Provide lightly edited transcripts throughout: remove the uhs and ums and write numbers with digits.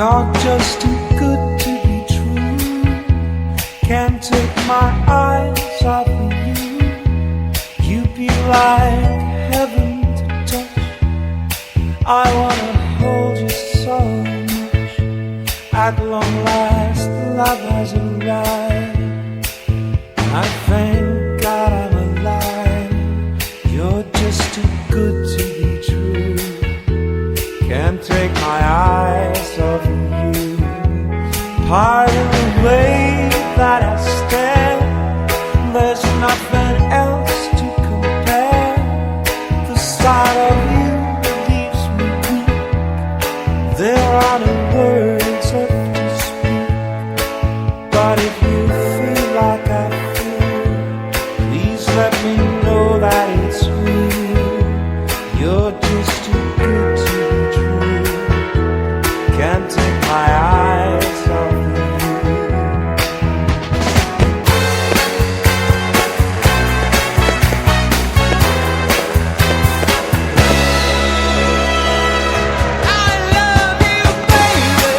You're just too good to be true. Can't take my eyes off of you. You'd be like heaven to touch. I wanna hold you so much. At long last, love has arrived. I thank God I'm alive. You're just too good to be true. Can't take my eyes off of you. Pardon the way that I stare. There's nothing else to compare. The sight of you leaves me weak. There are no words left to speak. But if you feel like I feel, please let me know that it's real. You're just too good to be true. Can't take my eyes off of you. I love you, baby,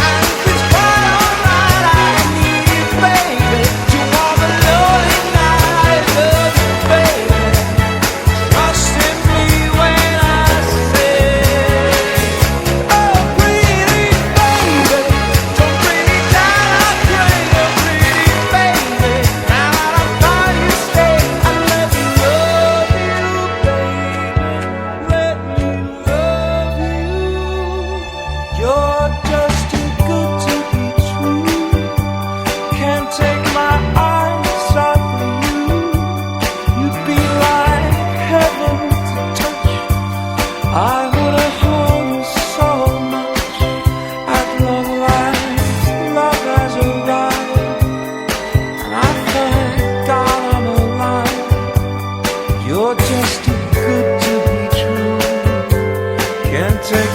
and it's quite alright. I need you, baby, to walk a lonely night. I love you, baby. Trust in me when I say, oh, pretty baby, don't bring me down. I pray, oh, pretty baby. Now that I'm by you, stay. I let me love you, baby. Let me love you. You're just too good to be true. Can't take my eyes off of you. You'd be like heaven to touch. I wanna hold you so much. At long last, love has arrived. And I thank God I'm alive. You're just too good to be true. Can't take